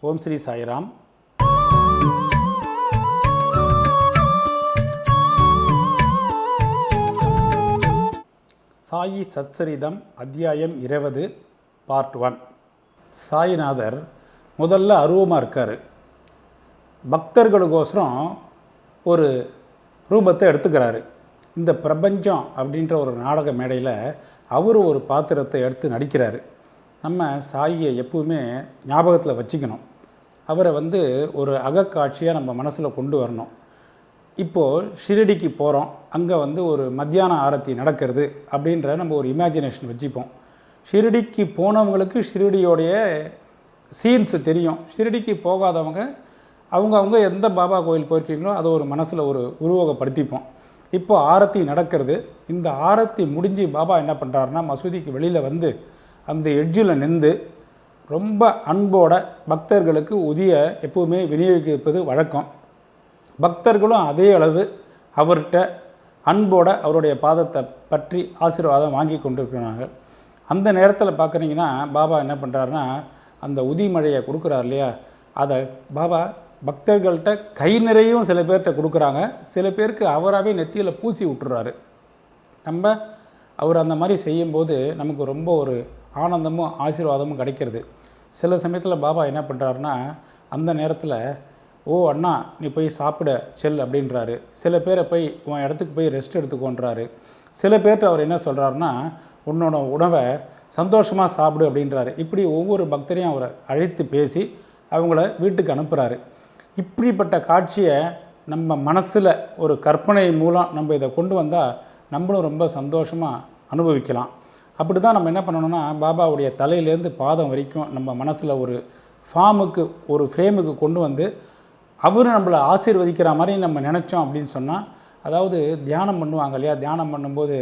ஓம் ஸ்ரீ சாய்ராம். சாயி சச்சரிதம் அத்தியாயம் 20 பார்ட் 1. சாய்நாதர் முதல்ல அருவமாக இருக்கார். பக்தர்களுக்கோசரம் ஒரு ரூபத்தை எடுத்துக்கிறாரு. இந்த பிரபஞ்சம் அப்படின்ற ஒரு நாடக மேடையில் அவர் ஒரு பாத்திரத்தை எடுத்து நடிக்கிறாரு. நம்ம சாயியை எப்பவுமே ஞாபகத்தில் வச்சுக்கணும். அவரை ஒரு அகக்காட்சியாக நம்ம மனசில் கொண்டு வரணும். இப்போது ஷிரடிக்கு போகிறோம், அங்கே ஒரு மத்தியான ஆரத்தி நடக்கிறது அப்படின்ற நம்ம ஒரு இமேஜினேஷன் வச்சுப்போம். ஷிரடிக்கு போனவங்களுக்கு ஷிரடியோடைய சீன்ஸு தெரியும். ஷிரடிக்கு போகாதவங்க அவங்க எந்த பாபா கோயில் போயிருக்கீங்களோ அதை ஒரு மனசில் ஒரு உருவகப்படுத்திப்போம். இப்போ ஆரத்தி நடக்கிறது. இந்த ஆரத்தி முடிஞ்சு பாபா என்ன பண்ணுறாருன்னா மசூதிக்கு வெளியில் அந்த எட்ஜில் நின்று ரொம்ப அன்போட பக்தர்களுக்கு உதிய எப்பவுமே விநியோகிப்பது வழக்கம். பக்தர்களும் அதே அளவு அவர்கிட்ட அன்போட அவருடைய பாதத்தை பற்றி ஆசீர்வாதம் வாங்கி கொண்டிருக்கிறாங்க. அந்த நேரத்தில் பார்க்குறீங்கன்னா பாபா என்ன பண்ணுறாருன்னா அந்த உதி மழையை கொடுக்குறாரு இல்லையா, அதை பாபா பக்தர்கள்ட்ட கை நிறையும் சில பேர்கிட்ட கொடுக்குறாங்க. சில பேருக்கு அவராகவே நெத்தியில் பூசி விட்டுறாரு. அவர் அந்த மாதிரி செய்யும்போது நமக்கு ரொம்ப ஒரு ஆனந்தமும் ஆசீர்வாதமும் கிடைக்கிறது. சில சமயத்தில் பாபா என்ன பண்ணுறாருன்னா அந்த நேரத்தில் ஓ அண்ணா நீ போய் சாப்பிட செல் அப்படின்றாரு. சில பேரை போய் உன் இடத்துக்கு போய் ரெஸ்ட் எடுத்துக்கோன்றாரு. சில பேர்கிட்ட அவர் என்ன சொல்கிறாருன்னா உன்னோட உணவை சந்தோஷமாக சாப்பிடு அப்படின்றாரு. இப்படி ஒவ்வொரு பக்தரையும் அவரை அழைத்து பேசி அவங்கள வீட்டுக்கு அனுப்புகிறாரு. இப்படிப்பட்ட காட்சியை நம்ம மனசில் ஒரு கற்பனை மூலம் நம்ம இதை கொண்டு வந்தால் நம்மளும் ரொம்ப சந்தோஷமாக அனுபவிக்கலாம். அப்படி தான் நம்ம என்ன பண்ணணும்னா பாபாவுடைய தலையிலேருந்து பாதம் வரைக்கும் நம்ம மனசில் ஒரு ஃப்ரேமுக்கு கொண்டு அவர் நம்மளை ஆசீர்வதிக்கிற மாதிரி நம்ம நினச்சோம் அப்படின்னு சொன்னால், அதாவது தியானம் பண்ணுவாங்க இல்லையா, தியானம் பண்ணும்போது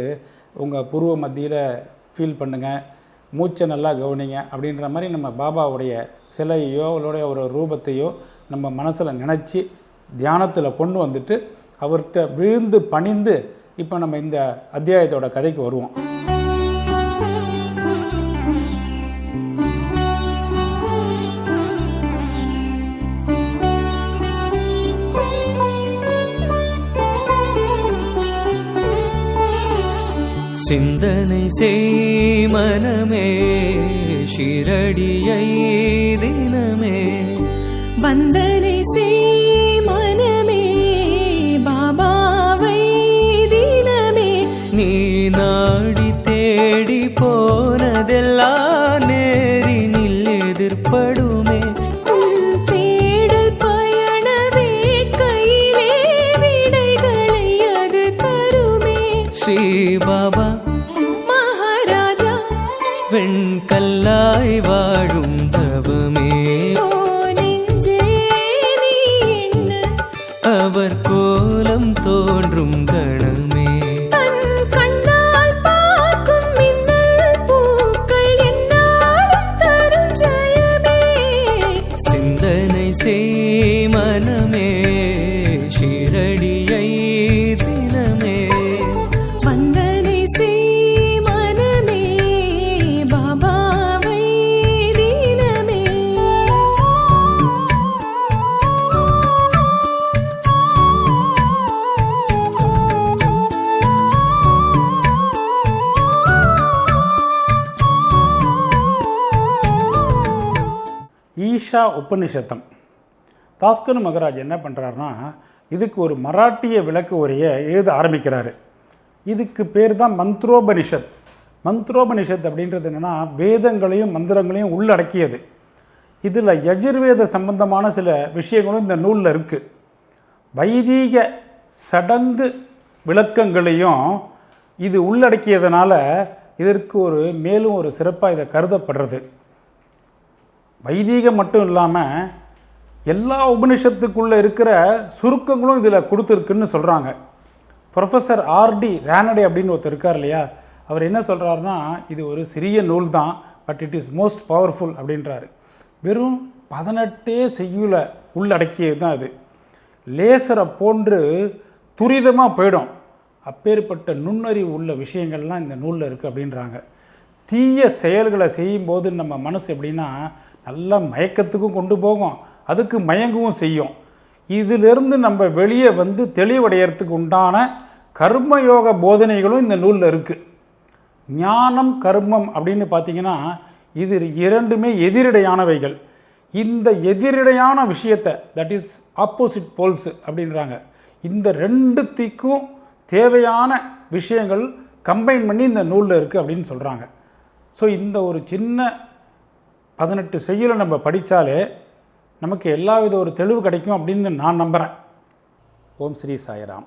உங்கள் புருவ மத்தியில் ஃபீல் பண்ணுங்கள், மூச்சை நல்லா கவனிங்க அப்படின்ற மாதிரி நம்ம பாபாவுடைய சிலையோ அவருடைய ஒரு ரூபத்தையோ நம்ம மனசில் நினச்சி தியானத்தில் கொண்டு அவர்கிட்ட விழுந்து பணிந்து இப்போ நம்ம இந்த அத்தியாயத்தோட கதைக்கு வருவோம். சிந்தனை செய் மனமே ஷிரடியை தினமே, வந்தனை செய் மனமே பாபாவை தினமே, நீ நாடி தேடி போனதெல்லாம் நேரினில் எதிர்படுமே, தேடல் பயண வேட்கையிலே விடைகளை அது தருமே, ஸ்ரீ பாபா மகாராஜா வெண்கல்லாய் வாழும் தவமே, அவர் கோலம் தோன்றும் கணமே, தன் கண்ணால் பார்க்கும் மின்னல் பூக்கள் என்னாலும் தரும் ஜெயமே, சிந்தனை செய் மனமே ஷிரடியை தினமே, வந்தனை செய் மனமே பாபாவை தினமே. ஈஷா உபநிஷத்தம். தாஸ்கனு மகராஜ் என்ன பண்ணுறாருனா இதுக்கு ஒரு மராட்டிய விளக்கு உரையை எழுத ஆரம்பிக்கிறாரு. இதுக்கு பேர் தான் மந்த்ரோபனிஷத். மந்த்ரோபனிஷத் அப்படின்றது என்னென்னா வேதங்களையும் மந்திரங்களையும் உள்ளடக்கியது. இதில் யஜுர்வேத சம்பந்தமான சில விஷயங்களும் இந்த நூலில் இருக்குது. வைதீக சடங்கு விளக்கங்களையும் இது உள்ளடக்கியதுனால இதற்கு மேலும் ஒரு சிறப்பாக இதை கருதப்படுறது. வைதீகம் மட்டும் இல்லாமல் எல்லா உபனிஷத்துக்குள்ளே இருக்கிற சுருக்கங்களும் இதில் கொடுத்துருக்குன்னு சொல்கிறாங்க. ப்ரொஃபஸர் ஆர்டி ரானடே அப்படின்னு ஒருத்தர் இருக்கார் இல்லையா, அவர் என்ன சொல்கிறாருன்னா இது ஒரு சிறிய நூல் தான், but it is most powerful அப்படின்றாரு. வெறும் 18 செய்யுளை உள்ளடக்கியது தான் அது. லேசரை போன்று துரிதமாக போயிடும். அப்பேற்பட்ட நுண்ணறிவு உள்ள விஷயங்கள்லாம் இந்த நூலில் இருக்குது அப்படின்றாங்க. தீய செயல்களை செய்யும்போது நம்ம மனசு எப்படின்னா நல்ல மயக்கத்துக்கும் கொண்டு போகும், அதுக்கு மயங்கவும் செய்யும். இதிலிருந்து நம்ம வெளியே வந்து தெளிவடைகிறதுக்கு உண்டான கர்மயோக போதனைகளும் இந்த நூலில் இருக்குது. ஞானம் கர்மம் அப்படின்னு பார்த்திங்கன்னா இது இரண்டுமே எதிரிடையானவைகள். இந்த எதிரிடையான விஷயத்தை, தட் இஸ் ஆப்போசிட் போல்ஸ் அப்படின்றாங்க, இந்த ரெண்டுத்திற்கும் தேவையான விஷயங்கள் கம்பைன் பண்ணி இந்த நூலில் இருக்குது அப்படின்னு சொல்கிறாங்க. ஸோ இந்த ஒரு சின்ன 18 செய்யுளை நம்ம படித்தாலே நமக்கு எல்லா வித ஒரு தெளிவு கிடைக்கும் அப்படின்னு நான் நம்புகிறேன். ஓம் ஸ்ரீ சாய்ராம்.